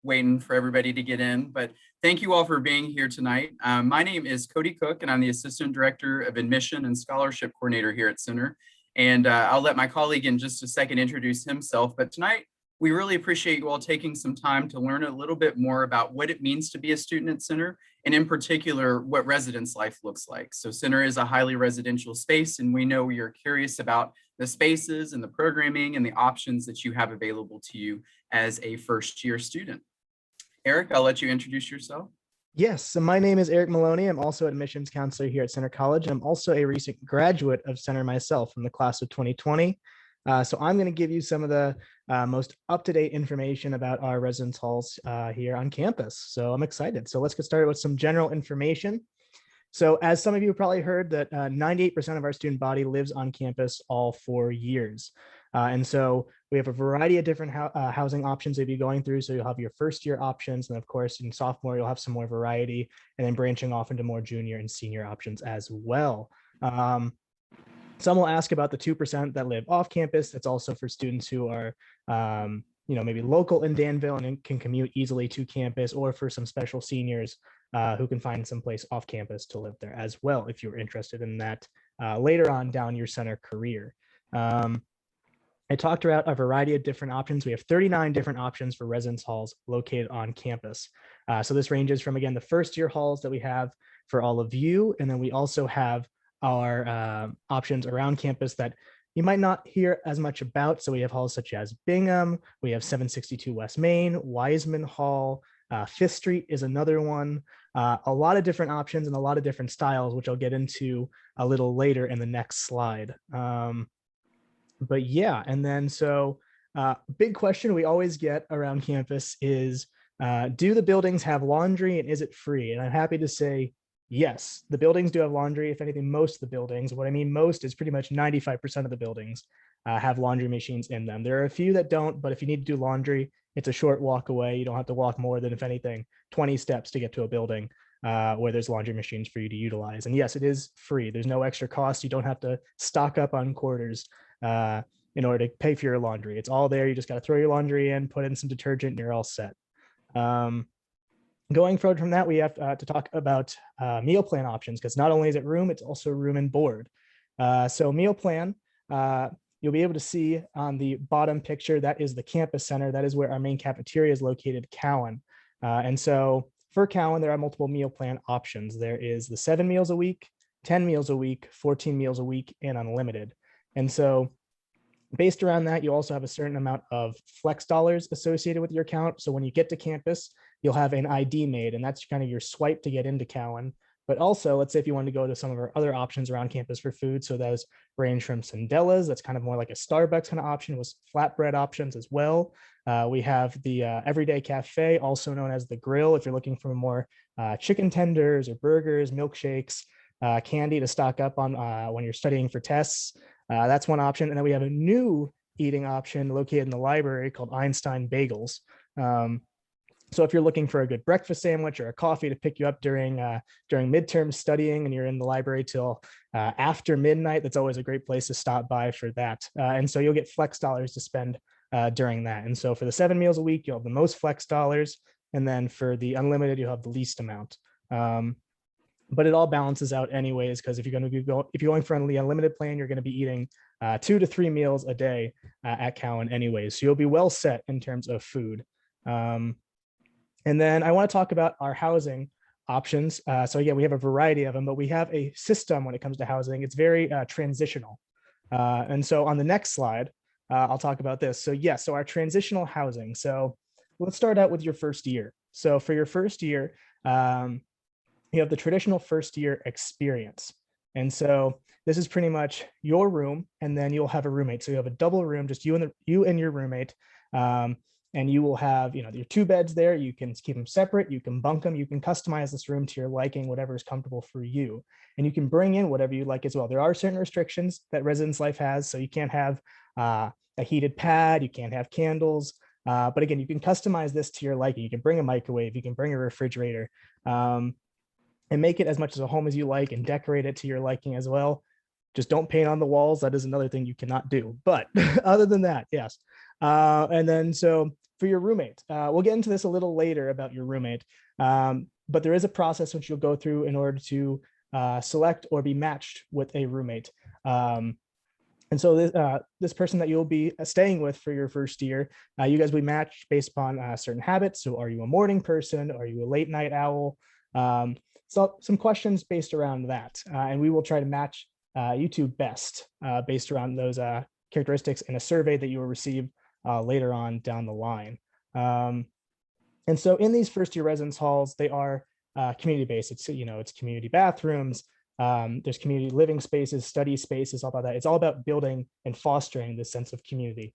waiting for everybody to get in, but thank you all for being here tonight. My name is Cody Cook, and I'm the Assistant Director of Admission and Scholarship Coordinator here at Center. And I'll let my colleague in just a second introduce himself. But tonight, we really appreciate you all taking some time to learn a little bit more about what it means to be a student at Center, and in particular, what residence life looks like. So Center is a highly residential space, and we know you're curious about the spaces and the programming and the options that you have available to you as a first-year student. Eric, I'll let you introduce yourself. Yes, so my name is Eric Maloney. I'm also admissions counselor here at Center College, and I'm also a recent graduate of Center myself from the class of 2020. So I'm going to give you some of the most up-to-date information about our residence halls here on campus. So I'm excited. So let's get started with some general information. So as some of you have probably heard, that 98% of our student body lives on campus all 4 years. And so we have a variety of different housing options that you'll be going through. So you'll have your first year options. And of course, in sophomore, you'll have some more variety, and then branching off into more junior and senior options as well. Some will ask about the 2% that live off campus. That's also for students who are maybe local in Danville and can commute easily to campus, or for some special seniors who can find some place off campus to live there as well, if you're interested in that later on down your Center career. I talked about a variety of different options. We have 39 different options for residence halls located on campus. So this ranges from, again, the first year halls that we have for all of you, and then we also have our options around campus that you might not hear as much about. So we have halls such as Bingham, we have 762 West Main, Wiseman Hall, Fifth Street is another one. A lot of different options and a lot of different styles, which I'll get into a little later in the next slide. But yeah, and then so big question we always get around campus is, do the buildings have laundry and is it free? And I'm happy to say, yes, the buildings do have laundry. If anything, most of the buildings, what I mean most is pretty much 95% of the buildings have laundry machines in them. There are a few that don't, but if you need to do laundry, it's a short walk away. You don't have to walk more than, if anything, 20 steps to get to a building where there's laundry machines for you to utilize. And yes, it is free. There's no extra cost. You don't have to stock up on quarters in order to pay for your laundry. It's all there. You just got to throw your laundry in, put in some detergent, and you're all set. Going forward from that, we have to talk about meal plan options, because not only is it room, it's also room and board. So meal plan, you'll be able to see on the bottom picture, that is the campus center. That is where our main cafeteria is located, Cowan. And so for Cowan, there are multiple meal plan options. There is the 7 meals a week, 10 meals a week, 14 meals a week, and unlimited. And so based around that, you also have a certain amount of flex dollars associated with your account. So when you get to campus, you'll have an ID made, and that's kind of your swipe to get into Cowan. But also, let's say if you want to go to some of our other options around campus for food, so those range from Sandella's, that's kind of more like a Starbucks kind of option, with flatbread options as well. We have the Everyday Cafe, also known as the Grill, if you're looking for more chicken tenders or burgers, milkshakes, candy to stock up on when you're studying for tests. That's one option. And then we have a new eating option located in the library called Einstein Bagels. So if you're looking for a good breakfast sandwich or a coffee to pick you up during midterm studying, and you're in the library till after midnight, that's always a great place to stop by for that. And so you'll get flex dollars to spend during that. And so for the 7 meals a week, you'll have the most flex dollars. And then for the unlimited, you'll have the least amount. But it all balances out anyways, because if you're going for the unlimited plan, you're going to be eating 2 to 3 meals a day at Cowan anyways. So you'll be well set in terms of food. And then I want to talk about our housing options. So again, we have a variety of them, but we have a system when it comes to housing. It's very transitional. And so on the next slide, I'll talk about this. So yes, so our transitional housing. So let's start out with your first year. So for your first year, you have the traditional first year experience. And so this is pretty much your room, and then you'll have a roommate. So you have a double room, just you and your roommate. And you will have, your 2 beds there. You can keep them separate. You can bunk them. You can customize this room to your liking, whatever is comfortable for you. And you can bring in whatever you like as well. There are certain restrictions that residence life has. So you can't have a heated pad. You can't have candles. But again, you can customize this to your liking. You can bring a microwave. You can bring a refrigerator. And make it as much as a home as you like, and decorate it to your liking as well. Just don't paint on the walls. That is another thing you cannot do. But other than that, yes. And then so for your roommate, we'll get into this a little later about your roommate, but there is a process which you'll go through in order to select or be matched with a roommate. And so this person that you'll be staying with for your first year, you guys will be matched based upon certain habits. So are you a morning person? Are you a late night owl? So some questions based around that. And we will try to match you two best based around those characteristics in a survey that you will receive later on down the line. And so in these first year residence halls, they are community based. It's, it's community bathrooms, there's community living spaces, study spaces, all about that. It's all about building and fostering this sense of community,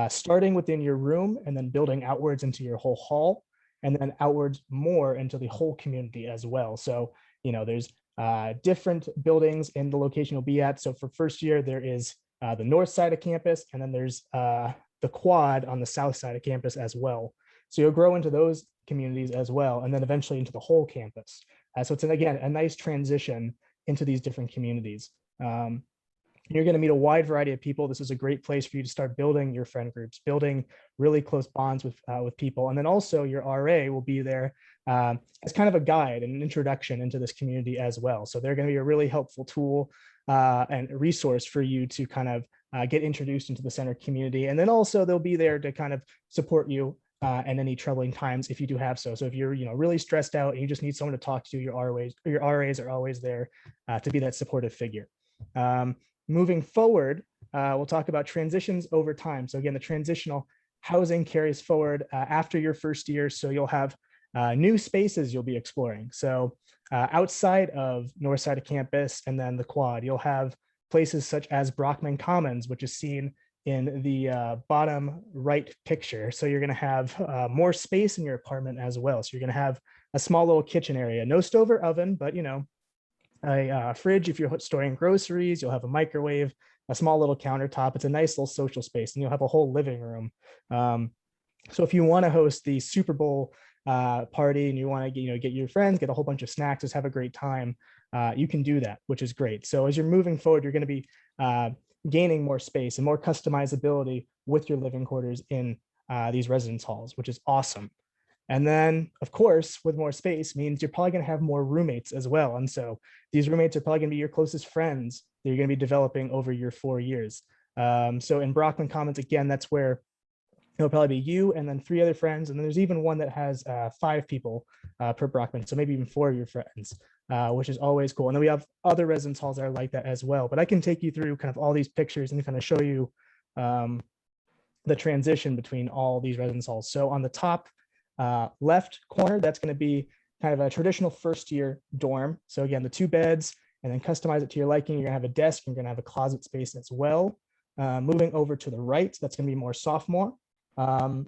starting within your room and then building outwards into your whole hall, and then outwards more into the whole community as well. So, there's different buildings in the location you'll be at. So for first year, there is the north side of campus, and then there's the quad on the south side of campus as well. So you'll grow into those communities as well, and then eventually into the whole campus. So it's, again, a nice transition into these different communities. You're going to meet a wide variety of people. This is a great place for you to start building your friend groups, building really close bonds with people. And then also your RA will be there as kind of a guide and an introduction into this community as well. So they're going to be a really helpful tool and a resource for you to kind of get introduced into the center community. And then also they'll be there to kind of support you and any troubling times if you do have so. So if you're really stressed out and you just need someone to talk to, your RAs are always there to be that supportive figure. Moving forward, we'll talk about transitions over time. So again, the transitional housing carries forward after your first year. So you'll have new spaces you'll be exploring. So outside of north side of campus and then the quad, you'll have places such as Brockman Commons, which is seen in the bottom right picture. So you're going to have more space in your apartment as well. So you're going to have a small little kitchen area, no stove or oven, but a fridge if you're storing groceries. You'll have a microwave, a small little countertop. It's a nice little social space, and you'll have a whole living room. So if you want to host the Super Bowl party and you want to get your friends, get a whole bunch of snacks, just have a great time, you can do that, which is great. So as you're moving forward, you're going to be gaining more space and more customizability with your living quarters in these residence halls, which is awesome. And then, of course, with more space means you're probably going to have more roommates as well. And so these roommates are probably going to be your closest friends that you're going to be developing over your 4 years. So in Brockman Commons, again, that's where it'll probably be you and then 3 other friends. And then there's even one that has 5 people per Brockman. So maybe even 4 of your friends, which is always cool. And then we have other residence halls that are like that as well. But I can take you through kind of all these pictures and kind of show you the transition between all these residence halls. So on the top left corner, that's going to be kind of a traditional first year dorm. So again, the 2 beds, and then customize it to your liking. You're going to have a desk, you're going to have a closet space as well. Moving over to the right, that's going to be more sophomore. A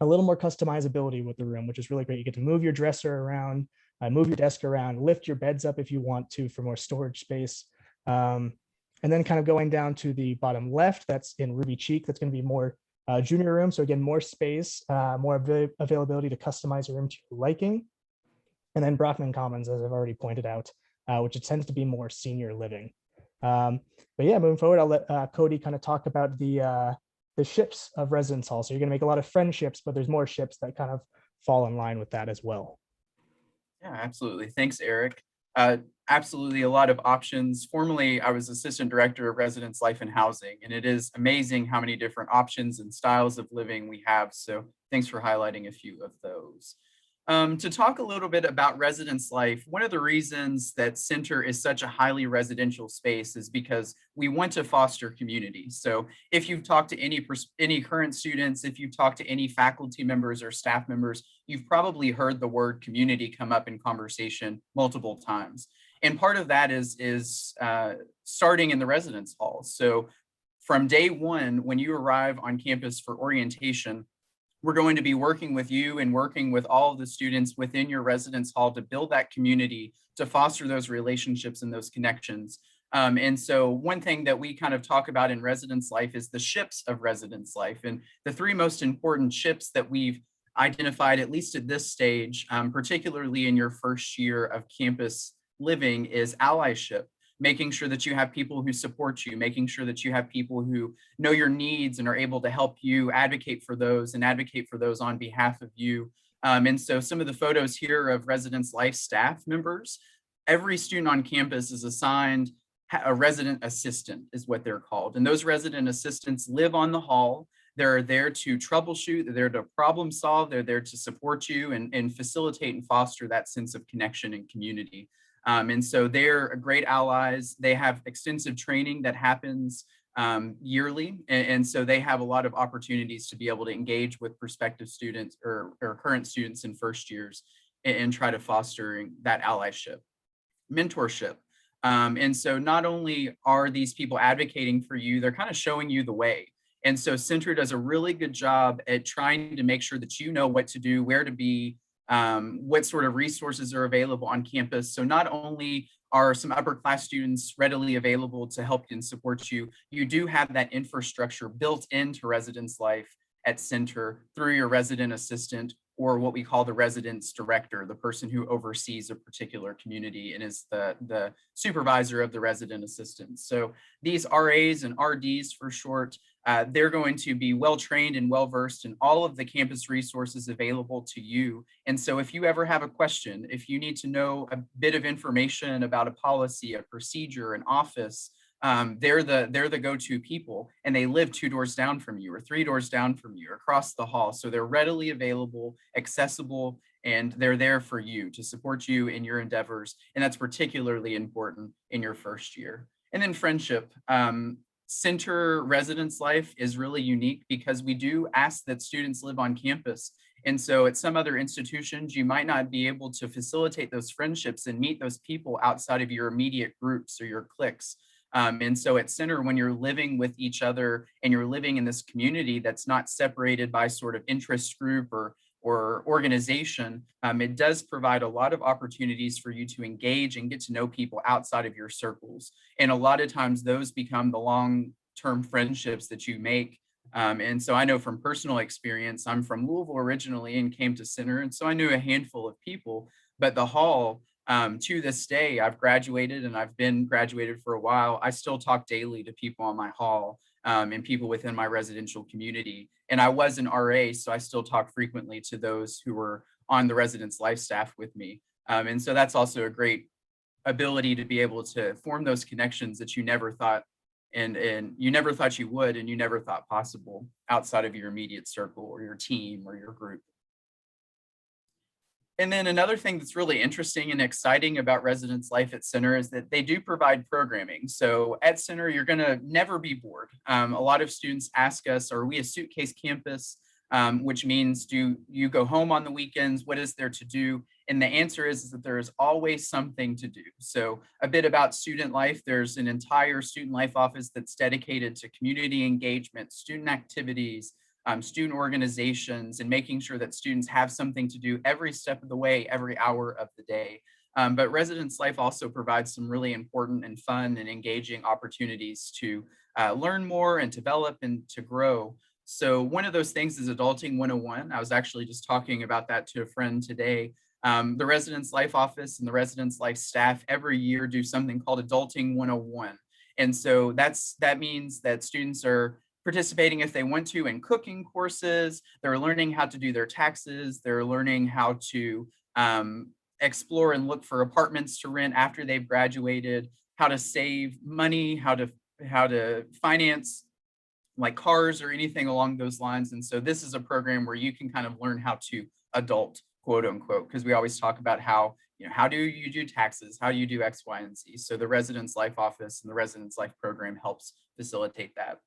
little more customizability with the room, which is really great. You get to move your dresser around, move your desk around, lift your beds up if you want to for more storage space. And then kind of going down to the bottom left, that's in Ruby Cheek. That's going to be more junior room. So again, more space, more availability to customize your room to your liking. And then Brockman Commons, as I've already pointed out, which it tends to be more senior living. But yeah, moving forward, I'll let Cody kind of talk about the ships of residence hall. So you're going to make a lot of friendships, but there's more ships that kind of fall in line with that as well. Yeah, absolutely. Thanks, Eric. Absolutely a lot of options. Formerly, I was assistant director of residence life and housing, and it is amazing how many different options and styles of living we have. So thanks for highlighting a few of those. To talk a little bit about residence life, one of the reasons that Center is such a highly residential space is because we want to foster community. So if you've talked to any current students, if you've talked to any faculty members or staff members, you've probably heard the word community come up in conversation multiple times. And part of that is starting in the residence halls. So from day one, when you arrive on campus for orientation, we're going to be working with you and working with all of the students within your residence hall to build that community, to foster those relationships and those connections. And so one thing that we kind of talk about in residence life is the ships of residence life. And the 3 most important ships that we've identified, at least at this stage, particularly in your first year of campus living, is allyship, making sure that you have people who support you, making sure that you have people who know your needs and are able to help you advocate for those and advocate for those on behalf of you. And so some of the photos here of Residence Life staff members, every student on campus is assigned a resident assistant is what they're called. And those resident assistants live on the hall. They're there to troubleshoot, they're there to problem solve, they're there to support you and facilitate and foster that sense of connection and community. And so they're great allies. They have extensive training that happens yearly. And so they have a lot of opportunities to be able to engage with prospective students or current students in first years and try to foster that allyship, mentorship. And so not only are these people advocating for you, they're kind of showing you the way. And so Center does a really good job at trying to make sure that you know what to do, where to be, what sort of resources are available on campus. So not only are some upper class students readily available to help and support you, you do have that infrastructure built into Residence Life at Center through your resident assistant, or what we call the residence director, the person who oversees a particular community and is the supervisor of the resident assistants. So these RAs and RDs for short, they're going to be well-trained and well-versed in all of the campus resources available to you. And so if you ever have a question, if you need to know a bit of information about a policy, a procedure, an office, they're the go-to people, and they live 2 doors down from you or 3 doors down from you across the hall. So they're readily available, accessible, and they're there for you to support you in your endeavors. And that's particularly important in your first year. And then friendship. Center Residence Life is really unique because we do ask that students live on campus. And so at some other institutions, you might not be able to facilitate those friendships and meet those people outside of your immediate groups or your cliques. And so at Center, when you're living with each other and you're living in this community that's not separated by sort of interest group or organization, it does provide a lot of opportunities for you to engage and get to know people outside of your circles. And a lot of times those become the long-term friendships that you make. And so I know from personal experience, I'm from Louisville originally and came to Center. And so I knew a handful of people, but the hall, to this day, I've graduated and I've been graduated for a while. I still talk daily to people on my hall and people within my residential community. And I was an RA, so I still talk frequently to those who were on the Residence Life staff with me. And so that's also a great ability to be able to form those connections that you never thought and you never thought you would and you never thought possible outside of your immediate circle or your team or your group. And then another thing that's really interesting and exciting about Residence Life at Center is that they do provide programming. So at Center, you're going to never be bored. A lot of students ask us, are we a suitcase campus? Which means, do you go home on the weekends? What is there to do? And the answer is that there is always something to do. So a bit about student life, there's an entire student life office that's dedicated to community engagement, student activities, student organizations, and making sure that students have something to do every step of the way, every hour of the day. But Residence Life also provides some really important and fun and engaging opportunities to learn more and develop and to grow. So one of those things is Adulting 101. I was actually just talking about that to a friend today. The Residence Life office and the Residence Life staff every year do something called Adulting 101. And so that means that students are participating if they want to in cooking courses, they're learning how to do their taxes, they're learning how to explore and look for apartments to rent after they've graduated, how to save money, how to finance like cars or anything along those lines. And so this is a program where you can kind of learn how to adult, quote unquote, because we always talk about how do you do taxes? How do you do X, Y, and Z? So the Residence Life office and the Residence Life program helps facilitate that.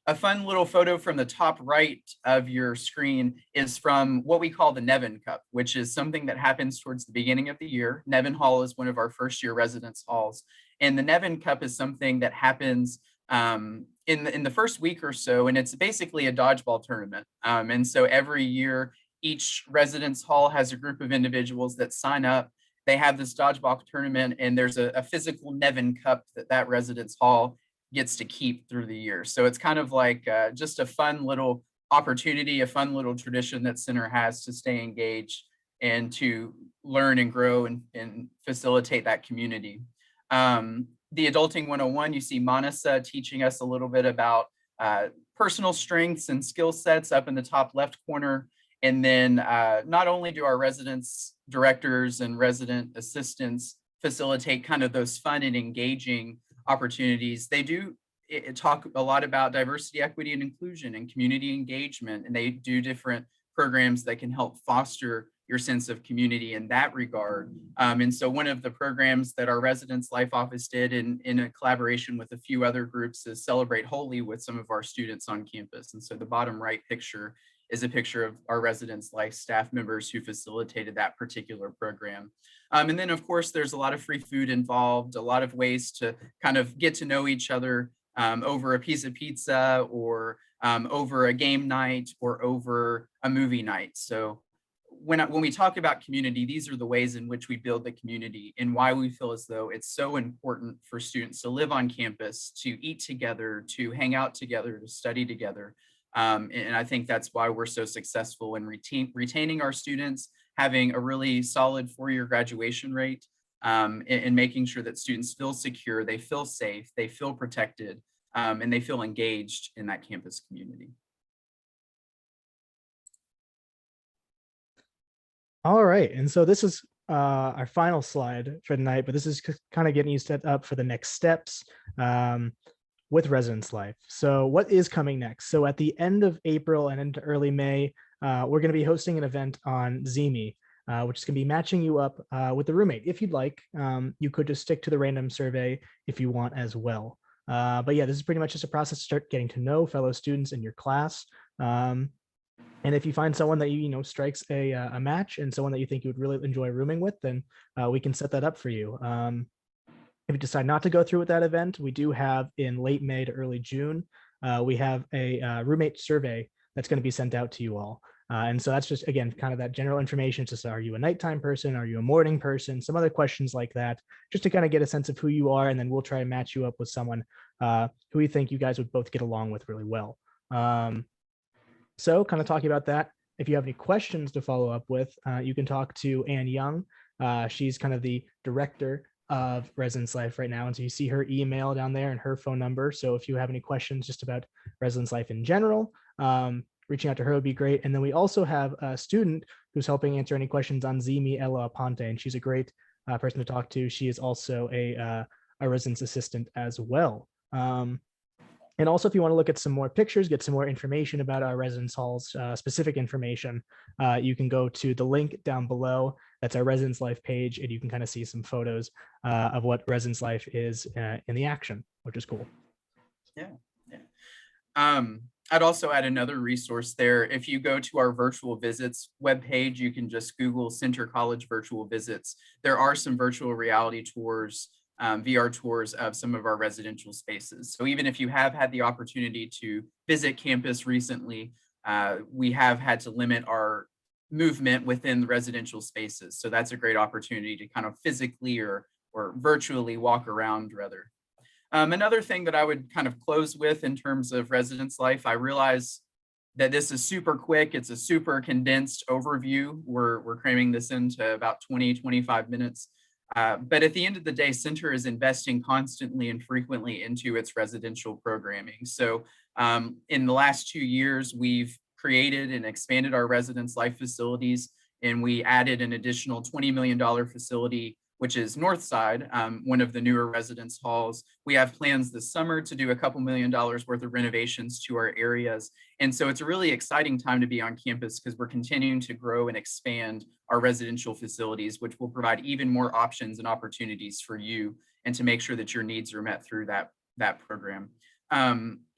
A fun little photo from the top right of your screen is from what we call the Nevin Cup, which is something that happens towards the beginning of the year. Nevin Hall is one of our first year residence halls. And the Nevin Cup is something that happens in the first week or so, and it's basically a dodgeball tournament. And so every year, each residence hall has a group of individuals that sign up. They have this dodgeball tournament, and there's a physical Nevin Cup that residence hall gets to keep through the year. So it's kind of like just a fun little opportunity, a fun little tradition that Center has to stay engaged and to learn and grow and facilitate that community. the Adulting 101, you see Manasa teaching us a little bit about personal strengths and skill sets up in the top left corner. And then not only do our residence directors and resident assistants facilitate kind of those fun and engaging opportunities, they do talk a lot about diversity, equity, and inclusion and community engagement. And they do different programs that can help foster your sense of community in that regard. And so one of the programs that our residence life office did in a collaboration with a few other groups is Celebrate Holy with some of our students on campus. And so the bottom right picture is a picture of our residence life staff members who facilitated that particular program. And then of course, there's a lot of free food involved, a lot of ways to kind of get to know each other over a piece of pizza or over a game night or over a movie night. So when we talk about community, these are the ways in which we build the community and why we feel as though it's so important for students to live on campus, to eat together, to hang out together, to study together. And I think that's why we're so successful in retaining our students, having a really solid 4-year graduation rate, and making sure that students feel secure, they feel safe, they feel protected, and they feel engaged in that campus community. All right, and so this is our final slide for tonight, but this is kind of getting you set up for the next steps with residence life. So what is coming next? So at the end of April and into early May, we're going to be hosting an event on Zeme, which is going to be matching you up with a roommate. If you'd like, you could just stick to the random survey if you want as well. But yeah, this is pretty much just a process to start getting to know fellow students in your class. And if you find someone that you strikes a match and someone that you think you would really enjoy rooming with, then we can set that up for you. If you decide not to go through with that event, we do have in late May to early June, we have a roommate survey that's going to be sent out to you all. And so that's just, again, kind of that general information. Just are you a nighttime person? Are you a morning person? Some other questions like that, just to kind of get a sense of who you are. And then we'll try and match you up with someone who we think you guys would both get along with really well. So kind of talking about that, if you have any questions to follow up with, you can talk to Ann Young. She's kind of the director of Residence Life right now. And so you see her email down there and her phone number. So if you have any questions just about Residence Life in general, reaching out to her would be great. And then we also have a student who's helping answer any questions on Zeme, Ella Aponte, and she's a great person to talk to. She is also a residence assistant as well. And also, if you want to look at some more pictures, get some more information about our residence halls, specific information, you can go to the link down below. That's our Residence Life page, and you can kind of see some photos of what Residence Life is in the action, which is cool. Yeah. I'd also add another resource there. If you go to our virtual visits webpage, you can just Google Center College virtual visits. There are some virtual reality tours, VR tours of some of our residential spaces. So even if you have had the opportunity to visit campus recently, we have had to limit our movement within the residential spaces. So that's a great opportunity to kind of physically or virtually walk around rather. Another thing that I would kind of close with in terms of residence life, I realize that this is super quick. It's a super condensed overview. We're cramming this into about 20, 25 minutes. But at the end of the day, Center is investing constantly and frequently into its residential programming. So in the last 2 years, we've created and expanded our residence life facilities, and we added an additional $20 million facility, which is Northside, one of the newer residence halls. We have plans this summer to do a couple $1 million worth of renovations to our areas. And so it's a really exciting time to be on campus because we're continuing to grow and expand our residential facilities, which will provide even more options and opportunities for you and to make sure that your needs are met through that program.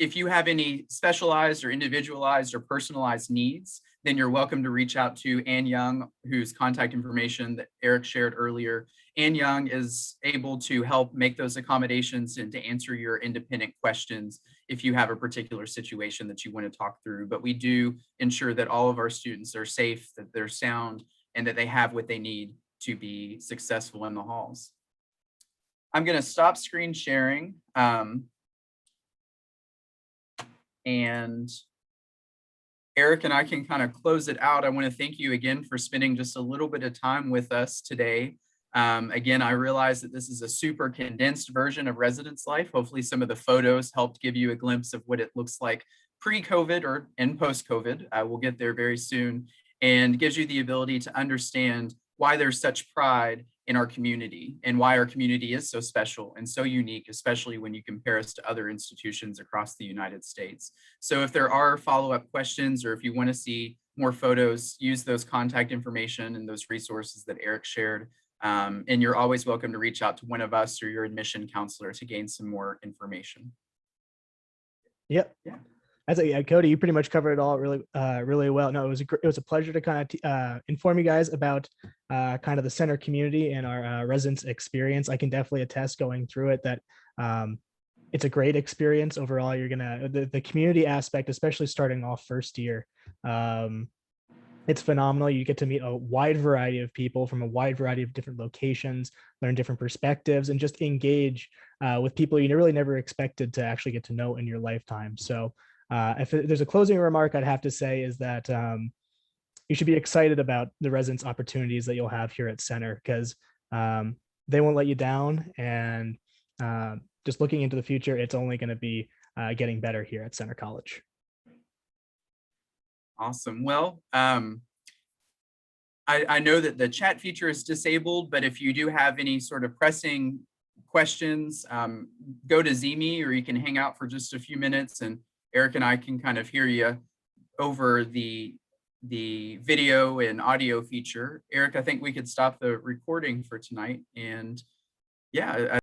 If you have any specialized or individualized or personalized needs, then you're welcome to reach out to Ann Young, whose contact information that Eric shared earlier. Ann Young is able to help make those accommodations and to answer your independent questions if you have a particular situation that you want to talk through. But we do ensure that all of our students are safe, that they're sound, and that they have what they need to be successful in the halls. I'm going to stop screen sharing. And Eric and I can kind of close it out. I want to thank you again for spending just a little bit of time with us today. Again, I realize that this is a super condensed version of residence life. Hopefully some of the photos helped give you a glimpse of what it looks like pre-COVID or in post-COVID. We'll get there very soon, and gives you the ability to understand why there's such pride in our community and why our community is so special and so unique, especially when you compare us to other institutions across the United States. So if there are follow-up questions, or if you want to see more photos, use those contact information and those resources that Eric shared. And you're always welcome to reach out to one of us or your admission counselor to gain some more information. Yep. Yeah. Yeah, Cody, you pretty much covered it all really well. No, it was a pleasure to kind of inform you guys about kind of the center community and our residents experience. I can definitely attest going through it that it's a great experience overall. You're gonna the community aspect, especially starting off first year. It's phenomenal. You get to meet a wide variety of people from a wide variety of different locations, learn different perspectives, and just engage with people you really never expected to actually get to know in your lifetime. So if there's a closing remark I'd have to say is that you should be excited about the residence opportunities that you'll have here at Center, because they won't let you down. And just looking into the future, it's only going to be getting better here at Center College. Awesome. Well, I know that the chat feature is disabled, but if you do have any sort of pressing questions, go to Zeme, or you can hang out for just a few minutes and Eric and I can kind of hear you over the video and audio feature. Eric, I think we could stop the recording for tonight. And yeah,